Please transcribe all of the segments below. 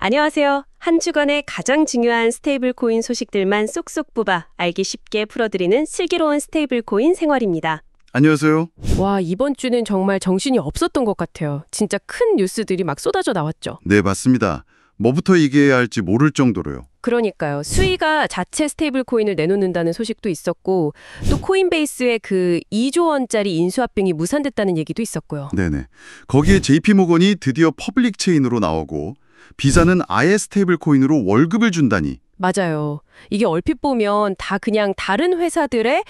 안녕하세요. 한 주간의 가장 중요한 스테이블 코인 소식들만 쏙쏙 뽑아 알기 쉽게 풀어드리는 슬기로운 스테이블 코인 생활입니다. 안녕하세요. 와, 이번 주는 정말 정신이 없었던 것 같아요. 진짜 큰 뉴스들이 막 쏟아져 나왔죠. 네, 맞습니다. 뭐부터 얘기해야 할지 모를 정도로요. 그러니까요. 수위가 자체 스테이블 코인을 내놓는다는 소식도 있었고 또 코인베이스의 그 2조 원짜리 인수합병이 무산됐다는 얘기도 있었고요. 네네. 거기에 JP모건이 드디어 퍼블릭 체인으로 나오고 비자는 아예 스테이블 코인으로 월급을 준다니. 맞아요. 이게 얼핏 보면 다 그냥 다른 회사들의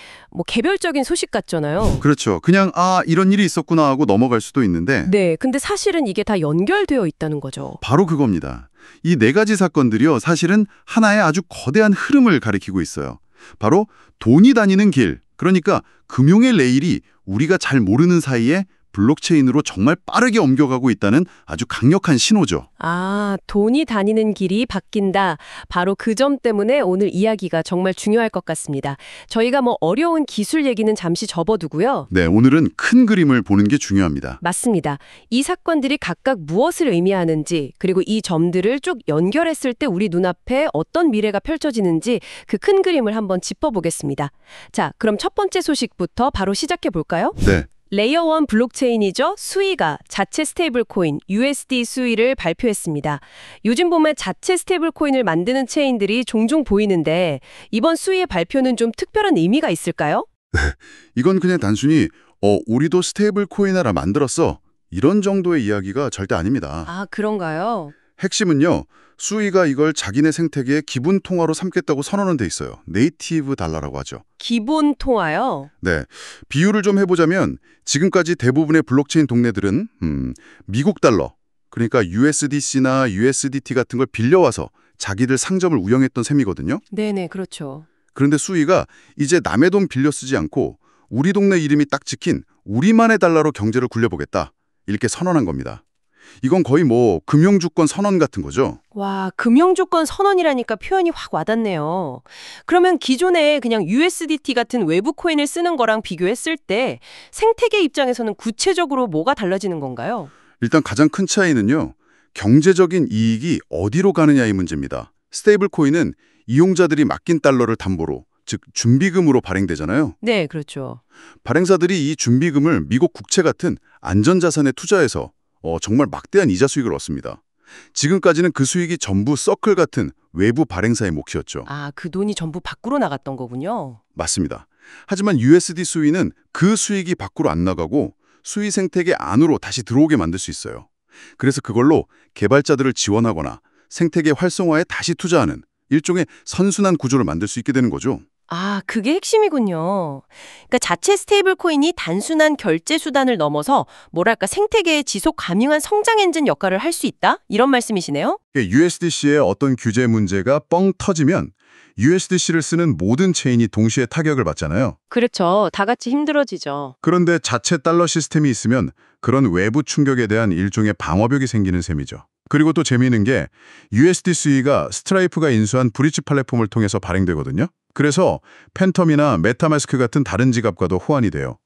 개별적인 소식 같잖아요. 그렇죠. 그냥 이런 일이 있었구나 하고 넘어갈 수도 있는데 네, 근데 사실은 이게 다 연결되어 있다는 거죠. 바로 그겁니다. 이 네 가지 사건들이요. 사실은 하나의 아주 거대한 흐름을 가리키고 있어요. 바로 돈이 다니는 길, 그러니까 금융의 레일이 우리가 잘 모르는 사이에 블록체인으로 정말 빠르게 옮겨가고 있다는 아주 강력한 신호죠. 돈이 다니는 길이 바뀐다. 바로 그 점 때문에 오늘 이야기가 정말 중요할 것 같습니다. 저희가 어려운 기술 얘기는 잠시 접어두고요. 네, 오늘은 큰 그림을 보는 게 중요합니다. 맞습니다. 이 사건들이 각각 무엇을 의미하는지, 그리고 이 점들을 쭉 연결했을 때 우리 눈앞에 어떤 미래가 펼쳐지는지 그 큰 그림을 한번 짚어보겠습니다. 자, 그럼 첫 번째 소식부터 바로 시작해 볼까요? 네. 레이어 1 블록체인이죠. 수이가 자체 스테이블 코인 USD 수이를 발표했습니다. 요즘 보면 자체 스테이블 코인을 만드는 체인들이 종종 보이는데 이번 수이의 발표는 좀 특별한 의미가 있을까요? 이건 그냥 단순히 우리도 스테이블 코인 하나 만들었어. 이런 정도의 이야기가 절대 아닙니다. 그런가요? 핵심은요. 수이가 이걸 자기네 생태계의 기본 통화로 삼겠다고 선언은 돼 있어요. 네이티브 달러라고 하죠. 기본 통화요? 네. 비유를 좀 해보자면 지금까지 대부분의 블록체인 동네들은 미국 달러, 그러니까 USDC나 USDT 같은 걸 빌려와서 자기들 상점을 운영했던 셈이거든요. 네네, 그렇죠. 그런데 수이가 이제 남의 돈 빌려 쓰지 않고 우리 동네 이름이 딱 찍힌 우리만의 달러로 경제를 굴려보겠다. 이렇게 선언한 겁니다. 이건 거의 금융주권 선언 같은 거죠. 와, 금융조건 선언이라니까 표현이 확 와닿네요. 그러면 기존에 그냥 USDT 같은 외부 코인을 쓰는 거랑 비교했을 때 생태계 입장에서는 구체적으로 뭐가 달라지는 건가요? 일단 가장 큰 차이는요. 경제적인 이익이 어디로 가느냐의 문제입니다. 스테이블 코인은 이용자들이 맡긴 달러를 담보로, 즉 준비금으로 발행되잖아요. 네, 그렇죠. 발행사들이 이 준비금을 미국 국채 같은 안전자산에 투자해서 정말 막대한 이자 수익을 얻습니다. 지금까지는 그 수익이 전부 서클 같은 외부 발행사의 몫이었죠. 그 돈이 전부 밖으로 나갔던 거군요. 맞습니다. 하지만 USD 수익은 그 수익이 밖으로 안 나가고 수익 생태계 안으로 다시 들어오게 만들 수 있어요. 그래서 그걸로 개발자들을 지원하거나 생태계 활성화에 다시 투자하는 일종의 선순환 구조를 만들 수 있게 되는 거죠. 그게 핵심이군요. 그러니까 자체 스테이블 코인이 단순한 결제 수단을 넘어서 생태계의 지속 가능한 성장 엔진 역할을 할 수 있다? 이런 말씀이시네요? USDC의 어떤 규제 문제가 뻥 터지면 USDC를 쓰는 모든 체인이 동시에 타격을 받잖아요. 그렇죠. 다 같이 힘들어지죠. 그런데 자체 달러 시스템이 있으면 그런 외부 충격에 대한 일종의 방어벽이 생기는 셈이죠. 그리고 또 재미있는 게 USD 수위가 스트라이프가 인수한 브릿지 플랫폼을 통해서 발행되거든요. 그래서 팬텀이나 메타마스크 같은 다른 지갑과도 호환이 돼요.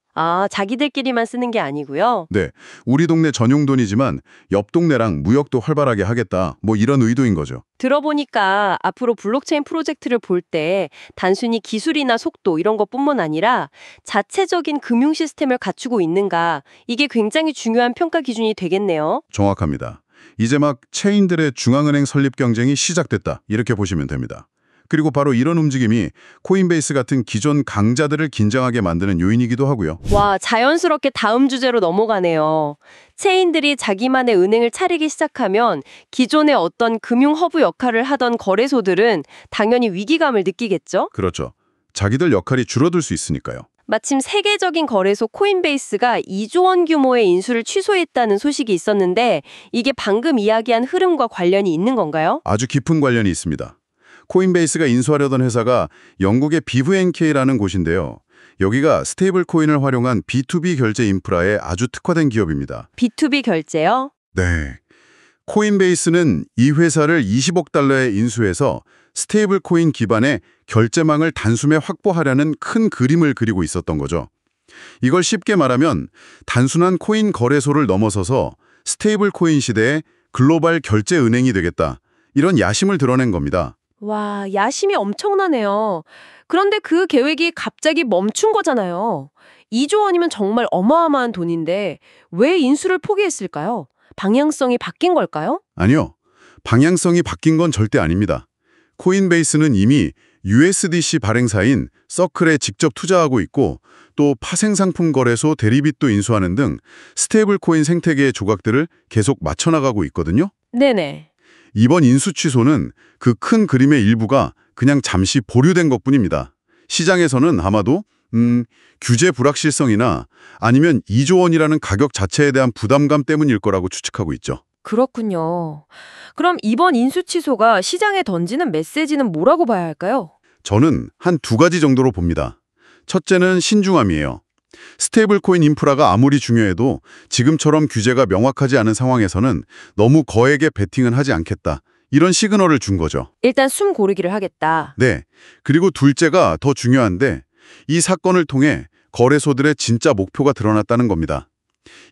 자기들끼리만 쓰는 게 아니고요. 네, 우리 동네 전용 돈이지만 옆 동네랑 무역도 활발하게 하겠다. 이런 의도인 거죠. 들어보니까 앞으로 블록체인 프로젝트를 볼 때 단순히 기술이나 속도 이런 것뿐만 아니라 자체적인 금융 시스템을 갖추고 있는가, 이게 굉장히 중요한 평가 기준이 되겠네요. 정확합니다. 이제 막 체인들의 중앙은행 설립 경쟁이 시작됐다. 이렇게 보시면 됩니다. 그리고 바로 이런 움직임이 코인베이스 같은 기존 강자들을 긴장하게 만드는 요인이기도 하고요. 와, 자연스럽게 다음 주제로 넘어가네요. 체인들이 자기만의 은행을 차리기 시작하면 기존의 어떤 금융 허브 역할을 하던 거래소들은 당연히 위기감을 느끼겠죠? 그렇죠. 자기들 역할이 줄어들 수 있으니까요. 마침 세계적인 거래소 코인베이스가 2조 원 규모의 인수를 취소했다는 소식이 있었는데 이게 방금 이야기한 흐름과 관련이 있는 건가요? 아주 깊은 관련이 있습니다. 코인베이스가 인수하려던 회사가 영국의 BVNK라는 곳인데요. 여기가 스테이블 코인을 활용한 B2B 결제 인프라에 아주 특화된 기업입니다. B2B 결제요? 네. 코인베이스는 이 회사를 20억 달러에 인수해서 스테이블 코인 기반의 결제망을 단숨에 확보하려는 큰 그림을 그리고 있었던 거죠. 이걸 쉽게 말하면 단순한 코인 거래소를 넘어서서 스테이블 코인 시대의 글로벌 결제 은행이 되겠다. 이런 야심을 드러낸 겁니다. 와, 야심이 엄청나네요. 그런데 그 계획이 갑자기 멈춘 거잖아요. 2조 원이면 정말 어마어마한 돈인데 왜 인수를 포기했을까요? 방향성이 바뀐 걸까요? 아니요. 방향성이 바뀐 건 절대 아닙니다. 코인베이스는 이미 USDC 발행사인 서클에 직접 투자하고 있고 또 파생상품 거래소 대리빗도 인수하는 등 스테이블 코인 생태계의 조각들을 계속 맞춰나가고 있거든요. 네네. 이번 인수 취소는 그 큰 그림의 일부가 그냥 잠시 보류된 것뿐입니다. 시장에서는 아마도 규제 불확실성이나 아니면 2조 원이라는 가격 자체에 대한 부담감 때문일 거라고 추측하고 있죠. 그렇군요. 그럼 이번 인수 취소가 시장에 던지는 메시지는 뭐라고 봐야 할까요? 저는 한 2가지 정도로 봅니다. 첫째는 신중함이에요. 스테이블 코인 인프라가 아무리 중요해도 지금처럼 규제가 명확하지 않은 상황에서는 너무 거액의 베팅은 하지 않겠다. 이런 시그널을 준 거죠. 일단 숨 고르기를 하겠다. 네. 그리고 둘째가 더 중요한데 이 사건을 통해 거래소들의 진짜 목표가 드러났다는 겁니다.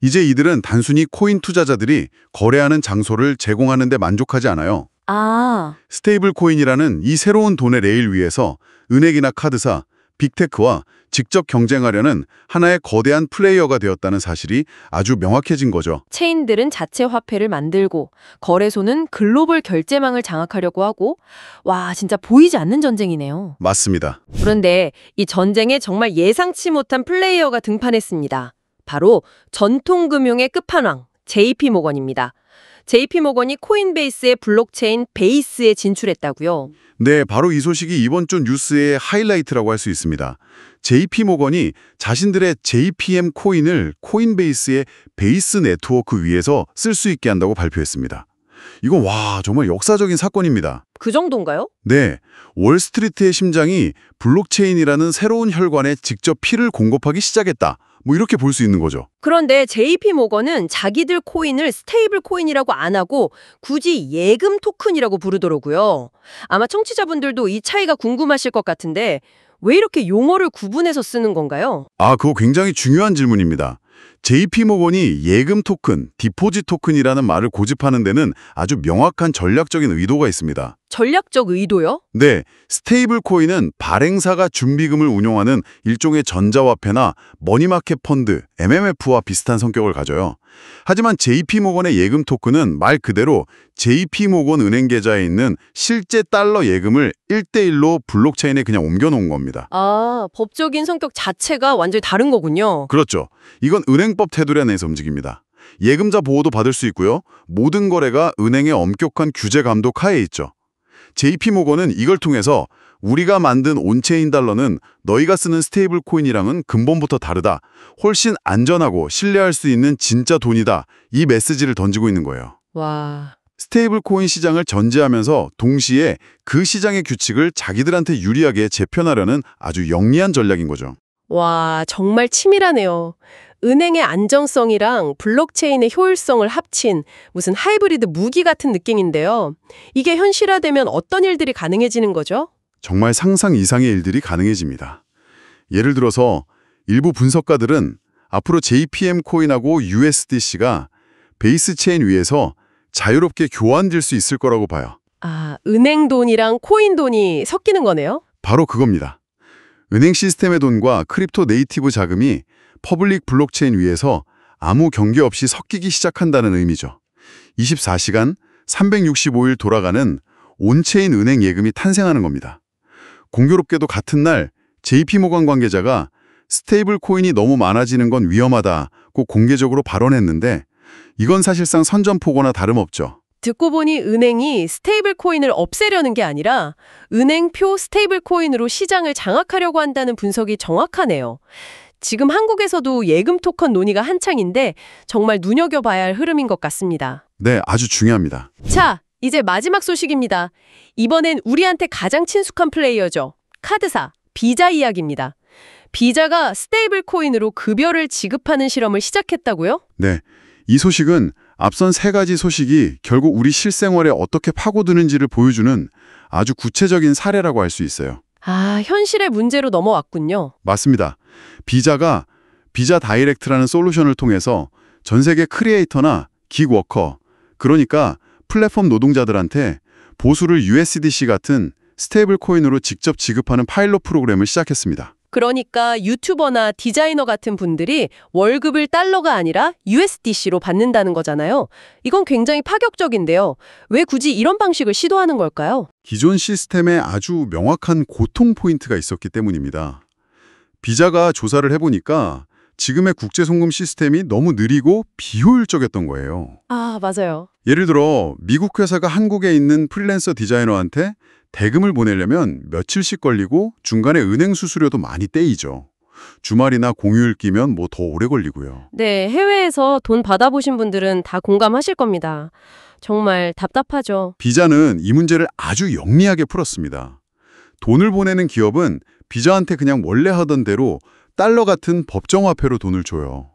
이제 이들은 단순히 코인 투자자들이 거래하는 장소를 제공하는 데 만족하지 않아요. 아, 스테이블 코인이라는 이 새로운 돈의 레일 위에서 은행이나 카드사, 빅테크와 직접 경쟁하려는 하나의 거대한 플레이어가 되었다는 사실이 아주 명확해진 거죠. 체인들은 자체 화폐를 만들고 거래소는 글로벌 결제망을 장악하려고 하고 와, 진짜 보이지 않는 전쟁이네요. 맞습니다. 그런데 이 전쟁에 정말 예상치 못한 플레이어가 등판했습니다. 바로 전통금융의 끝판왕, JP모건입니다. JP모건이 코인베이스의 블록체인 베이스에 진출했다고요. 네, 바로 이 소식이 이번 주 뉴스의 하이라이트라고 할 수 있습니다. JP모건이 자신들의 JPM 코인을 코인베이스의 베이스 네트워크 위에서 쓸 수 있게 한다고 발표했습니다. 이건 정말 역사적인 사건입니다. 그 정도인가요? 네, 월스트리트의 심장이 블록체인이라는 새로운 혈관에 직접 피를 공급하기 시작했다. 이렇게 볼 수 있는 거죠. 그런데 JP모건은 자기들 코인을 스테이블 코인이라고 안 하고 굳이 예금 토큰이라고 부르더라고요. 아마 청취자분들도 이 차이가 궁금하실 것 같은데 왜 이렇게 용어를 구분해서 쓰는 건가요? 그거 굉장히 중요한 질문입니다. JP모건이 예금 토큰, 디포짓 토큰이라는 말을 고집하는 데는 아주 명확한 전략적인 의도가 있습니다. 전략적 의도요? 네, 스테이블 코인은 발행사가 준비금을 운용하는 일종의 전자화폐나 머니마켓 펀드, MMF와 비슷한 성격을 가져요. 하지만 JP모건의 예금 토큰은 말 그대로 JP모건 은행 계좌에 있는 실제 달러 예금을 1대1로 블록체인에 그냥 옮겨놓은 겁니다. 아, 법적인 성격 자체가 완전히 다른 거군요. 그렇죠. 이건 은행법 테두리 내에서 움직입니다. 예금자 보호도 받을 수 있고요. 모든 거래가 은행의 엄격한 규제 감독 하에 있죠. JP모건은 이걸 통해서 우리가 만든 온체인 달러는 너희가 쓰는 스테이블 코인이랑은 근본부터 다르다. 훨씬 안전하고 신뢰할 수 있는 진짜 돈이다. 이 메시지를 던지고 있는 거예요. 와, 스테이블 코인 시장을 전제하면서 동시에 그 시장의 규칙을 자기들한테 유리하게 재편하려는 아주 영리한 전략인 거죠. 와, 정말 치밀하네요. 은행의 안정성이랑 블록체인의 효율성을 합친 무슨 하이브리드 무기 같은 느낌인데요. 이게 현실화되면 어떤 일들이 가능해지는 거죠? 정말 상상 이상의 일들이 가능해집니다. 예를 들어서 일부 분석가들은 앞으로 JPM 코인하고 USDC가 베이스 체인 위에서 자유롭게 교환될 수 있을 거라고 봐요. 아, 은행 돈이랑 코인 돈이 섞이는 거네요? 바로 그겁니다. 은행 시스템의 돈과 크립토 네이티브 자금이 퍼블릭 블록체인 위에서 아무 경계 없이 섞이기 시작한다는 의미죠. 24시간 365일 돌아가는 온체인 은행 예금이 탄생하는 겁니다. 공교롭게도 같은 날 JP모건 관계자가 스테이블 코인이 너무 많아지는 건 위험하다고 공개적으로 발언했는데 이건 사실상 선전포고나 다름없죠. 듣고 보니 은행이 스테이블 코인을 없애려는 게 아니라 은행표 스테이블 코인으로 시장을 장악하려고 한다는 분석이 정확하네요. 지금 한국에서도 예금 토큰 논의가 한창인데 정말 눈여겨봐야 할 흐름인 것 같습니다. 네, 아주 중요합니다. 자, 이제 마지막 소식입니다. 이번엔 우리한테 가장 친숙한 플레이어죠. 카드사, 비자 이야기입니다. 비자가 스테이블 코인으로 급여를 지급하는 실험을 시작했다고요? 네, 이 소식은 앞선 3가지 소식이 결국 우리 실생활에 어떻게 파고드는지를 보여주는 아주 구체적인 사례라고 할 수 있어요. 아, 현실의 문제로 넘어왔군요. 맞습니다. 비자가 비자 다이렉트라는 솔루션을 통해서 전 세계 크리에이터나 기그워커, 그러니까 플랫폼 노동자들한테 보수를 USDC 같은 스테이블 코인으로 직접 지급하는 파일럿 프로그램을 시작했습니다. 그러니까 유튜버나 디자이너 같은 분들이 월급을 달러가 아니라 USDC로 받는다는 거잖아요. 이건 굉장히 파격적인데요. 왜 굳이 이런 방식을 시도하는 걸까요? 기존 시스템에 아주 명확한 고통 포인트가 있었기 때문입니다. 비자가 조사를 해보니까 지금의 국제송금 시스템이 너무 느리고 비효율적이었던 거예요. 아, 맞아요. 예를 들어 미국 회사가 한국에 있는 프리랜서 디자이너한테 대금을 보내려면 며칠씩 걸리고 중간에 은행 수수료도 많이 떼이죠. 주말이나 공휴일 끼면 뭐 더 오래 걸리고요. 네, 해외에서 돈 받아보신 분들은 다 공감하실 겁니다. 정말 답답하죠. 비자는 이 문제를 아주 영리하게 풀었습니다. 돈을 보내는 기업은 비자한테 그냥 원래 하던 대로 달러 같은 법정화폐로 돈을 줘요.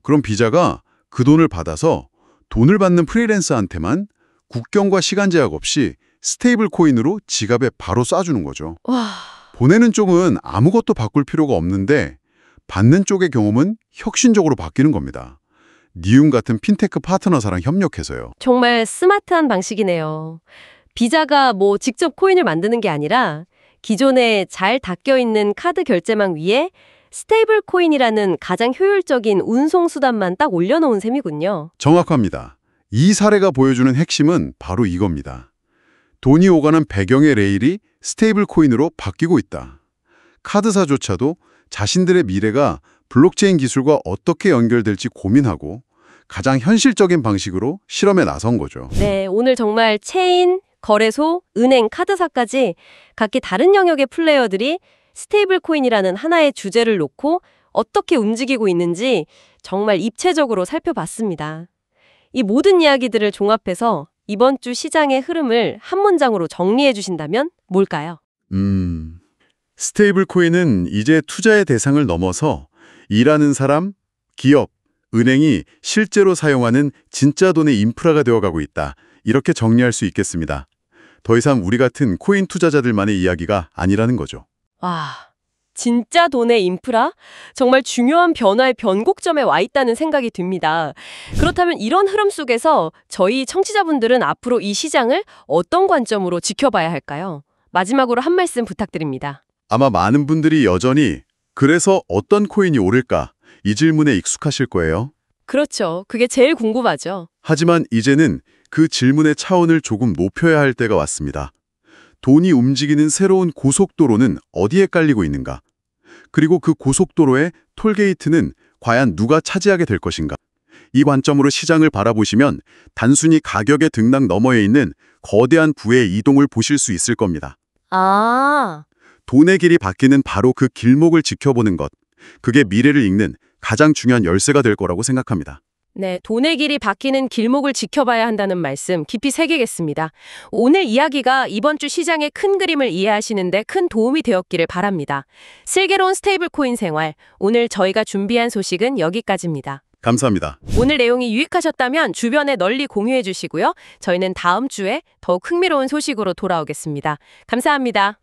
그럼 비자가 그 돈을 받아서 돈을 받는 프리랜서한테만 국경과 시간 제약 없이 스테이블 코인으로 지갑에 바로 쏴주는 거죠. 와, 보내는 쪽은 아무것도 바꿀 필요가 없는데 받는 쪽의 경험은 혁신적으로 바뀌는 겁니다. 니움 같은 핀테크 파트너사랑 협력해서요. 정말 스마트한 방식이네요. 비자가 뭐 직접 코인을 만드는 게 아니라 기존에 잘 닦여있는 카드 결제망 위에 스테이블 코인이라는 가장 효율적인 운송 수단만 딱 올려놓은 셈이군요. 정확합니다. 이 사례가 보여주는 핵심은 바로 이겁니다. 돈이 오가는 배경의 레일이 스테이블 코인으로 바뀌고 있다. 카드사조차도 자신들의 미래가 블록체인 기술과 어떻게 연결될지 고민하고 가장 현실적인 방식으로 실험에 나선 거죠. 네, 오늘 정말 체인, 거래소, 은행, 카드사까지 각기 다른 영역의 플레이어들이 스테이블 코인이라는 하나의 주제를 놓고 어떻게 움직이고 있는지 정말 입체적으로 살펴봤습니다. 이 모든 이야기들을 종합해서 이번 주 시장의 흐름을 한 문장으로 정리해 주신다면 뭘까요? 스테이블 코인은 이제 투자의 대상을 넘어서 일하는 사람, 기업, 은행이 실제로 사용하는 진짜 돈의 인프라가 되어가고 있다. 이렇게 정리할 수 있겠습니다. 더 이상 우리 같은 코인 투자자들만의 이야기가 아니라는 거죠. 와, 진짜 돈의 인프라? 정말 중요한 변화의 변곡점에 와 있다는 생각이 듭니다. 그렇다면 이런 흐름 속에서 저희 청취자분들은 앞으로 이 시장을 어떤 관점으로 지켜봐야 할까요? 마지막으로 한 말씀 부탁드립니다. 아마 많은 분들이 여전히 그래서 어떤 코인이 오를까? 이 질문에 익숙하실 거예요. 그렇죠. 그게 제일 궁금하죠. 하지만 이제는 그 질문의 차원을 조금 높여야 할 때가 왔습니다. 돈이 움직이는 새로운 고속도로는 어디에 깔리고 있는가? 그리고 그 고속도로의 톨게이트는 과연 누가 차지하게 될 것인가? 이 관점으로 시장을 바라보시면 단순히 가격의 등락 너머에 있는 거대한 부의 이동을 보실 수 있을 겁니다. 아, 돈의 길이 바뀌는 바로 그 길목을 지켜보는 것, 그게 미래를 읽는 가장 중요한 열쇠가 될 거라고 생각합니다. 네, 돈의 길이 바뀌는 길목을 지켜봐야 한다는 말씀 깊이 새기겠습니다. 오늘 이야기가 이번 주 시장의 큰 그림을 이해하시는데 큰 도움이 되었기를 바랍니다. 슬기로운 스테이블 코인 생활, 오늘 저희가 준비한 소식은 여기까지입니다. 감사합니다. 오늘 내용이 유익하셨다면 주변에 널리 공유해 주시고요. 저희는 다음 주에 더욱 흥미로운 소식으로 돌아오겠습니다. 감사합니다.